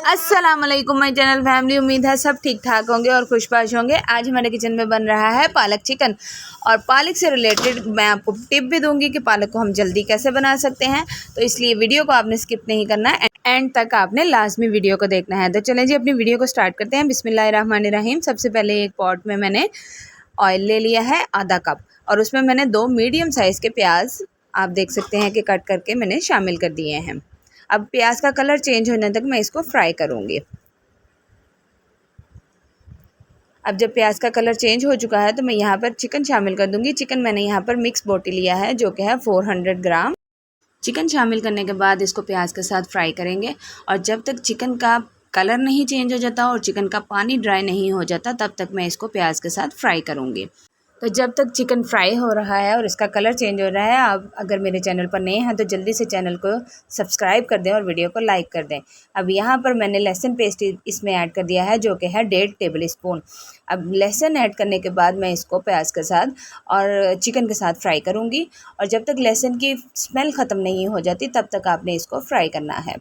अस्सलाम वालेकुम my channel family. उम्मीद है सब ठीक ठाक होंगे और खुशबाश होंगे। आज हमारे किचन में बन रहा है पालक चिकन, और पालक से रिलेटेड मैं आपको टिप भी दूंगी कि पालक को हम जल्दी कैसे बना सकते हैं। तो इसलिए वीडियो को आपने स्किप नहीं करना है, एंड तक आपने लाजमी वीडियो को देखना है। तो चलें जी अपनी वीडियो को स्टार्ट करते हैं। बिस्मिल्लाहिर्रहमानिर्रहीम। सबसे पहले एक पॉट में मैंने ऑयल ले लिया है आधा कप, और उसमें मैंने 2 मीडियम साइज़ के प्याज आप देख सकते हैं कि कट करके मैंने शामिल कर दिए हैं। अब प्याज का कलर चेंज होने तक मैं इसको फ्राई करूँगी। अब जब प्याज का कलर चेंज हो चुका है तो मैं यहाँ पर चिकन शामिल कर दूँगी। चिकन मैंने यहाँ पर मिक्स बोटी लिया है जो कि है 400 ग्राम। चिकन शामिल करने के बाद इसको प्याज के साथ फ्राई करेंगे, और जब तक चिकन का कलर नहीं चेंज हो जाता और चिकन का पानी ड्राई नहीं हो जाता तब तक मैं इसको प्याज के साथ फ्राई करूँगी। तो जब तक चिकन फ्राई हो रहा है और इसका कलर चेंज हो रहा है, आप अगर मेरे चैनल पर नए हैं तो जल्दी से चैनल को सब्सक्राइब कर दें और वीडियो को लाइक कर दें। अब यहाँ पर मैंने लहसुन पेस्ट इसमें ऐड कर दिया है जो कि है 1.5 टेबल स्पून। अब लहसुन ऐड करने के बाद मैं इसको प्याज के साथ और चिकन के साथ फ्राई करूँगी, और जब तक लहसुन की स्मेल ख़त्म नहीं हो जाती तब तक आपने इसको फ्राई करना है।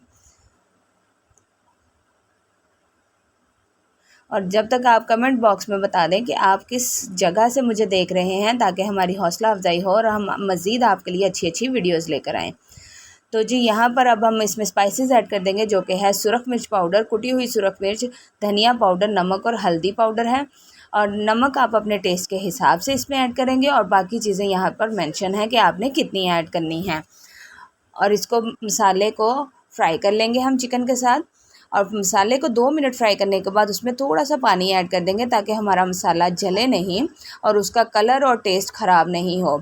और जब तक आप कमेंट बॉक्स में बता दें कि आप किस जगह से मुझे देख रहे हैं, ताकि हमारी हौसला अफजाई हो और हम मज़ीद आपके लिए अच्छी अच्छी वीडियोस लेकर आएँ। तो जी यहाँ पर अब हम इसमें स्पाइसेस ऐड कर देंगे जो कि है सुरख मिर्च पाउडर, कुटी हुई सुरख मिर्च, धनिया पाउडर, नमक और हल्दी पाउडर है। और नमक आप अपने टेस्ट के हिसाब से इसमें ऐड करेंगे, और बाकी चीज़ें यहाँ पर मेंशन है कि आपने कितनी ऐड करनी है। और इसको मसाले को फ्राई कर लेंगे हम चिकन के साथ, और मसाले को 2 मिनट फ्राई करने के बाद उसमें थोड़ा सा पानी ऐड कर देंगे ताकि हमारा मसाला जले नहीं और उसका कलर और टेस्ट ख़राब नहीं हो,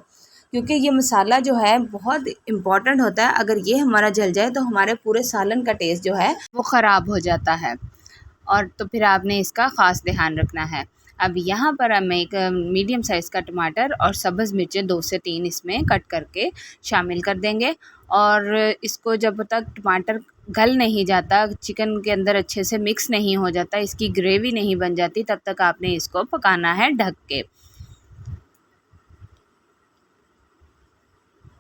क्योंकि ये मसाला जो है बहुत इम्पॉर्टेंट होता है। अगर ये हमारा जल जाए तो हमारे पूरे सालन का टेस्ट जो है वो ख़राब हो जाता है, और तो फिर आपने इसका ख़ास ध्यान रखना है। अब यहाँ पर हम एक मीडियम साइज़ का टमाटर और सब्ज़ मिर्चें 2 से 3 इसमें कट करके शामिल कर देंगे, और इसको जब तक टमाटर गल नहीं जाता, चिकन के अंदर अच्छे से मिक्स नहीं हो जाता, इसकी ग्रेवी नहीं बन जाती, तब तक आपने इसको पकाना है ढक के।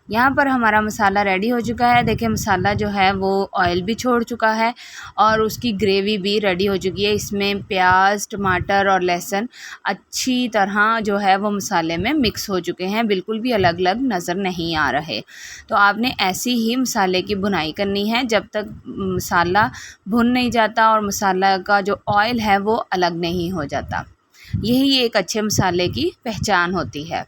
यहाँ पर हमारा मसाला रेडी हो चुका है। देखिए मसाला जो है वो ऑयल भी छोड़ चुका है और उसकी ग्रेवी भी रेडी हो चुकी है। इसमें प्याज, टमाटर और लहसुन अच्छी तरह जो है वो मसाले में मिक्स हो चुके हैं, बिल्कुल भी अलग अलग नज़र नहीं आ रहे। तो आपने ऐसी ही मसाले की भुनाई करनी है जब तक मसाला भुन नहीं जाता और मसाला का जो ऑयल है वो अलग नहीं हो जाता। यही एक अच्छे मसाले की पहचान होती है।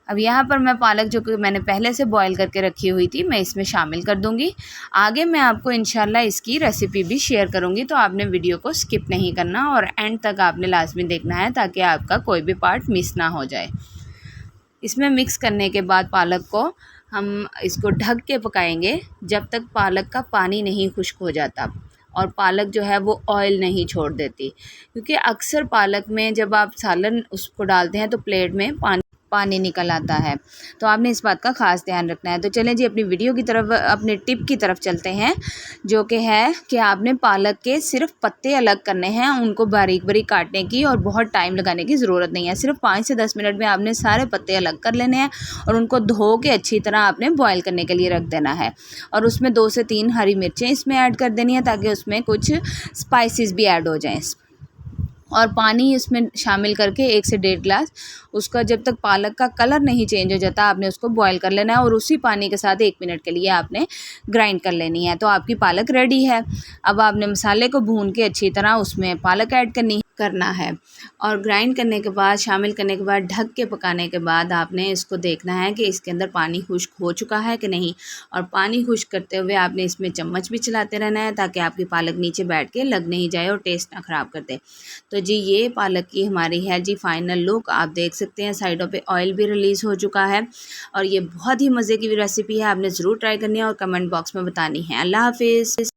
अब यहाँ पर मैं पालक जो कि मैंने पहले से बॉईल करके रखी हुई थी मैं इसमें शामिल कर दूँगी। आगे मैं आपको इंशाल्लाह इसकी रेसिपी भी शेयर करूँगी, तो आपने वीडियो को स्किप नहीं करना और एंड तक आपने लाजमी देखना है ताकि आपका कोई भी पार्ट मिस ना हो जाए। इसमें मिक्स करने के बाद पालक को हम इसको ढक के पकाएंगे जब तक पालक का पानी नहीं खुश्क हो जाता और पालक जो है वो ऑयल नहीं छोड़ देती, क्योंकि अक्सर पालक में जब आप सालन उसको डालते हैं तो प्लेट में पानी निकल आता है। तो आपने इस बात का ख़ास ध्यान रखना है। तो चलें जी अपनी वीडियो की तरफ, अपने टिप की तरफ चलते हैं, जो कि है कि आपने पालक के सिर्फ पत्ते अलग करने हैं, उनको बारीक बारीक काटने की और बहुत टाइम लगाने की ज़रूरत नहीं है। सिर्फ 5 से 10 मिनट में आपने सारे पत्ते अलग कर लेने हैं और उनको धो के अच्छी तरह आपने बॉयल करने के लिए रख देना है, और उसमें 2 से 3 हरी मिर्चें इसमें ऐड कर देनी है ताकि उसमें कुछ स्पाइसेस भी ऐड हो जाएँ। और पानी इसमें शामिल करके 1 से 1.5 गिलास, उसका जब तक पालक का कलर नहीं चेंज हो जाता आपने उसको बॉईल कर लेना है, और उसी पानी के साथ 1 मिनट के लिए आपने ग्राइंड कर लेनी है। तो आपकी पालक रेडी है। अब आपने मसाले को भून के अच्छी तरह उसमें पालक ऐड करना है, और ग्राइंड करने के बाद, शामिल करने के बाद, ढक के पकाने के बाद आपने इसको देखना है कि इसके अंदर पानी खुश्क हो चुका है कि नहीं, और पानी खुश्क करते हुए आपने इसमें चम्मच भी चलाते रहना है ताकि आपकी पालक नीचे बैठ के लग नहीं जाए और टेस्ट ना ख़राब कर दे। तो जी ये पालक की हमारी है जी फाइनल लुक। आप देख सकते हैं साइडों पे ऑयल भी रिलीज़ हो चुका है, और ये बहुत ही मज़े की रेसिपी है। आपने ज़रूर ट्राई करनी है और कमेंट बॉक्स में बतानी है। अल्लाह हाफिज़।